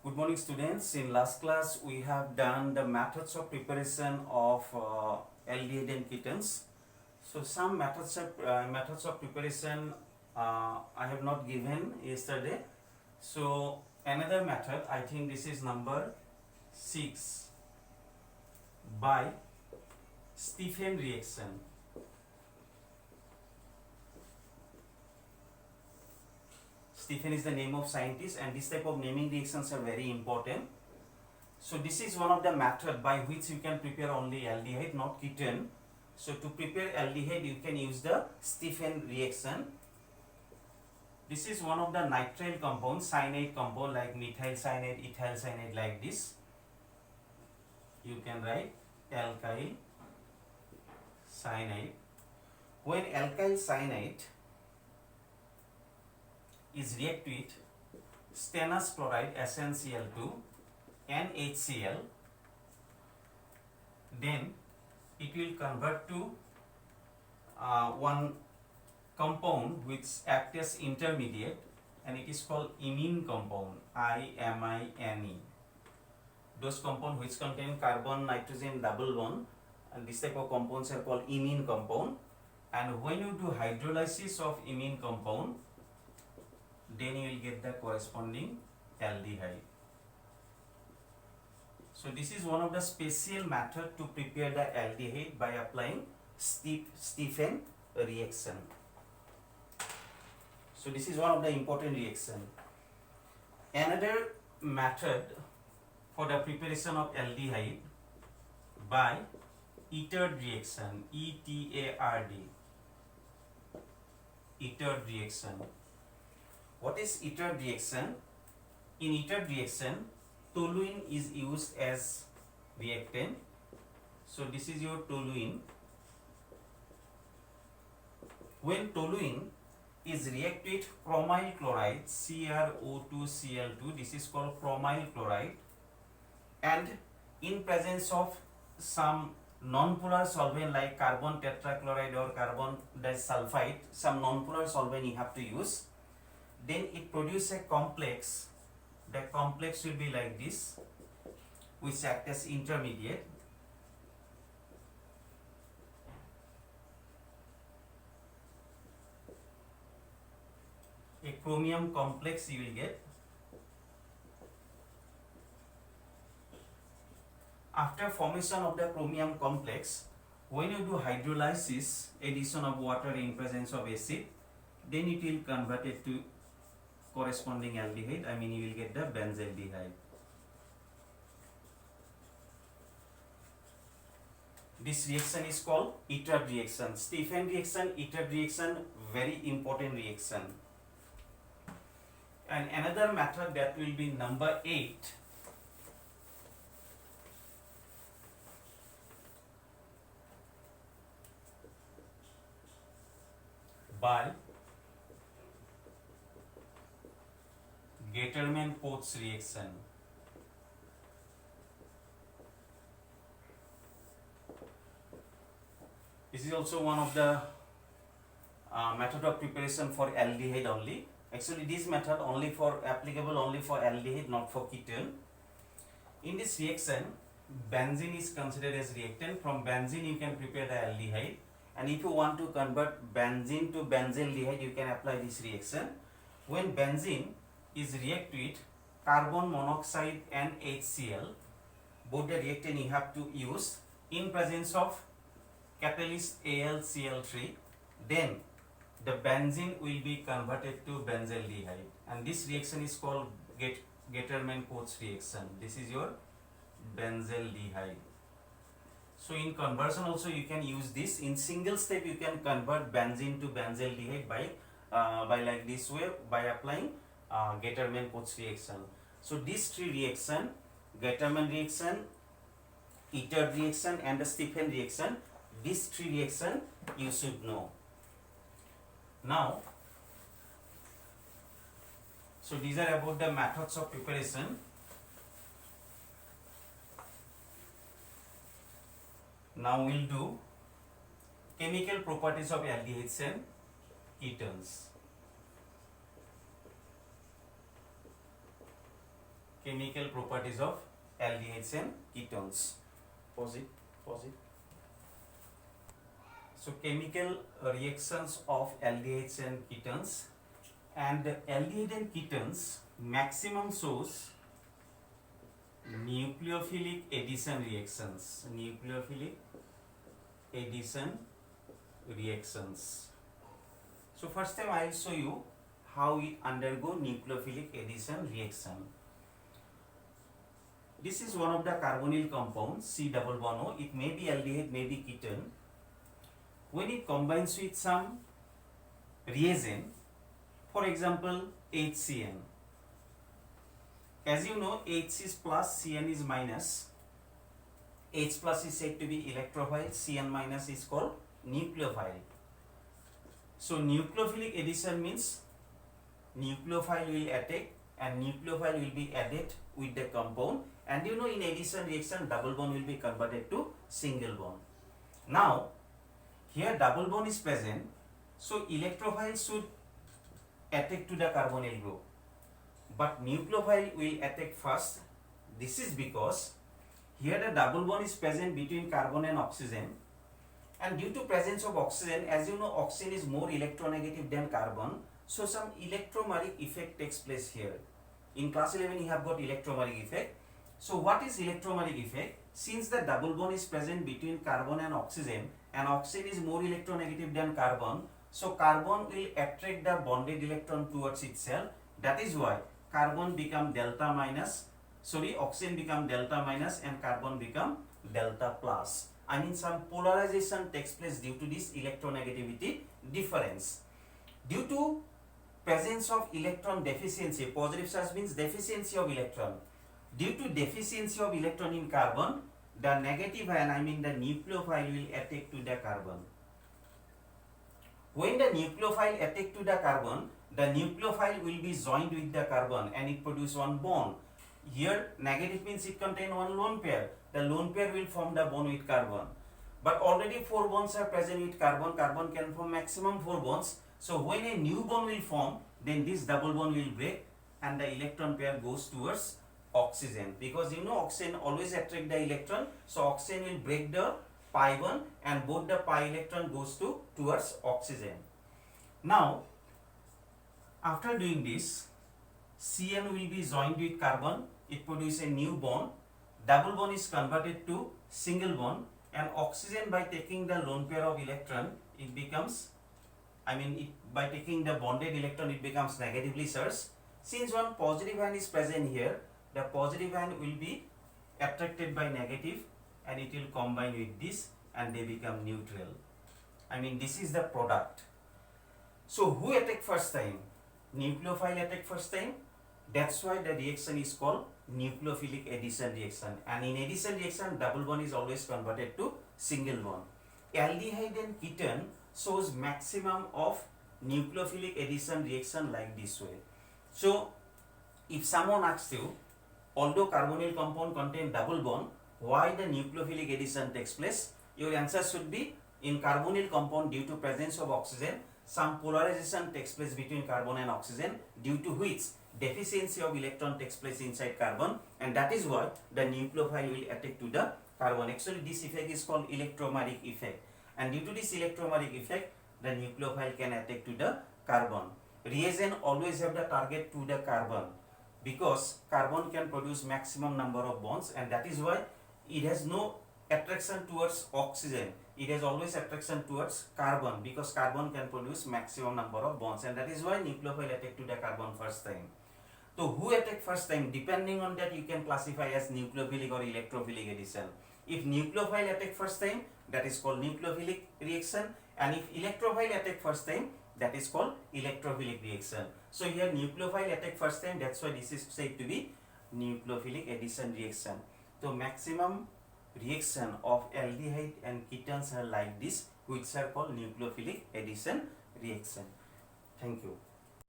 Good morning, students. In last class, we have done the methods of preparation of aldehyde and ketones. So some methods of preparation I have not given yesterday. So another method, I think this is number 6, by Stephen reaction. Stephen is the name of scientist, and this type of naming reactions are very important. So this is one of the method by which you can prepare only aldehyde, not ketone. So to prepare aldehyde, you can use the Stephen reaction. This is one of the nitrile compounds, cyanide compound like methyl cyanide, ethyl cyanide, like this. You can write alkyl cyanide. When alkyl cyanide is react with stannous chloride SnCl2 and HCl, then it will convert to one compound which acts as intermediate, and it is called imine compound, IMINE. Those compounds which contain carbon nitrogen double bond, and this type of compounds are called imine compound. And when you do hydrolysis of imine compound, then you will get the corresponding aldehyde. So this is one of the special method to prepare the aldehyde by applying Stephen reaction. So this is one of the important reaction. Another method for the preparation of aldehyde by Itard reaction, ETARD. Itard reaction. What is Itard reaction? In Itard reaction, toluene is used as reactant. So this is your toluene. When toluene is react with chromyl chloride, CrO2Cl2, this is called chromyl chloride, and in presence of some non-polar solvent like carbon tetrachloride or carbon disulfide, some non-polar solvent you have to use, then it produces a complex. The complex will be like this, which act as intermediate. A chromium complex you will get. After formation of the chromium complex, when you do hydrolysis, addition of water in presence of acid, then it will convert it to corresponding aldehyde. I mean, you will get the benzaldehyde. This reaction is called Itard reaction. Stephen reaction, Itard reaction, very important reaction. And another method, that will be number 8. By Gattermann-Coates reaction. This is also one of the method of preparation for aldehyde only. Actually, this method only for applicable only for aldehyde, not for ketone. In this reaction, benzene is considered as reactant. From benzene, you can prepare the aldehyde. And if you want to convert benzene to benzaldehyde, you can apply this reaction. When benzene is react with carbon monoxide and HCl, both the reactant you have to use in presence of catalyst AlCl3, then the benzene will be converted to benzaldehyde, and this reaction is called Gattermann-Coates reaction. This is your benzaldehyde. So in conversion also you can use this. In single step you can convert benzene to benzaldehyde by like this way, by applying Gattermann-Coates reaction. So these three reaction, Gattermann reaction, Itard reaction, and the Stephen reaction, these three reaction you should know. Now, so these are about the methods of preparation. Now we'll do chemical properties of aldehydes and ketones. chemical properties of aldehydes and ketones. Pause it, pause it. So chemical reactions of aldehydes and ketones, and aldehyde and ketones maximum shows nucleophilic addition reactions. Nucleophilic addition reactions. So first time I will show you how it undergo nucleophilic addition reaction. This is one of the carbonyl compounds, C double bond O. It may be aldehyde, may be ketone. When it combines with some reagent, for example HCN. As you know, H is plus, Cn is minus. H plus is said to be electrophile, Cn minus is called nucleophile. So nucleophilic addition means nucleophile will attack and nucleophile will be added with the compound, and you know in addition reaction double bond will be converted to single bond. Now here double bond is present, so electrophile should attack to the carbonyl group, but nucleophile will attack first. This is because here the double bond is present between carbon and oxygen, and due to presence of oxygen, as you know oxygen is more electronegative than carbon, so some electromeric effect takes place here. In class 11 you have got electromeric effect. So what is electromeric effect? Since the double bond is present between carbon and oxygen is more electronegative than carbon, so carbon will attract the bonded electron towards itself. That is why carbon become delta minus, oxygen become delta minus and carbon become delta plus. I mean some polarization takes place due to this electronegativity difference. Due to presence of electron deficiency, positive charge means deficiency of electron. Due to deficiency of electron in carbon, the negative ion, I mean the nucleophile will attack to the carbon. When the nucleophile attack to the carbon, the nucleophile will be joined with the carbon and it produce one bond. Here negative means it contain one lone pair. The lone pair will form the bond with carbon. But already 4 bonds are present with carbon. Carbon can form maximum 4 bonds. So when a new bond will form, then this double bond will break and the electron pair goes towards oxygen, because you know oxygen always attract the electron, so oxygen will break the pi bond and both the pi electron goes towards oxygen. Now after doing this, Cn will be joined with carbon, it produces a new bond, double bond is converted to single bond, and oxygen by taking the lone pair of electron, it becomes, by taking the bonded electron it becomes negatively charged. Since one positive ion is present here, the positive ion will be attracted by negative and it will combine with this and they become neutral. This is the product. So who attack first time? Nucleophile attack first time. That's why the reaction is called nucleophilic addition reaction. And in addition reaction, double bond is always converted to single bond. Aldehyde and ketone shows maximum of nucleophilic addition reaction like this way. So if someone asks you, although carbonyl compound contain double bond, why the nucleophilic addition takes place? Your answer should be, in carbonyl compound due to presence of oxygen, some polarization takes place between carbon and oxygen, due to which deficiency of electron takes place inside carbon, and that is why the nucleophile will attack to the carbon. Actually this effect is called electromeric effect, and due to this electromeric effect the nucleophile can attack to the carbon. Reagent always have the target to the carbon, because carbon can produce maximum number of bonds, and that is why it has no attraction towards oxygen. It has always attraction towards carbon, because carbon can produce maximum number of bonds, and that is why nucleophile attack to the carbon first time. So who attack first time? Depending on that you can classify as nucleophilic or electrophilic addition. If nucleophile attack first time, that is called nucleophilic reaction, and if electrophile attack first time, that is called electrophilic reaction. So here nucleophile attack first time, that's why this is said to be nucleophilic addition reaction. So maximum reaction of aldehyde and ketones are like this, which are called nucleophilic addition reaction. Thank you.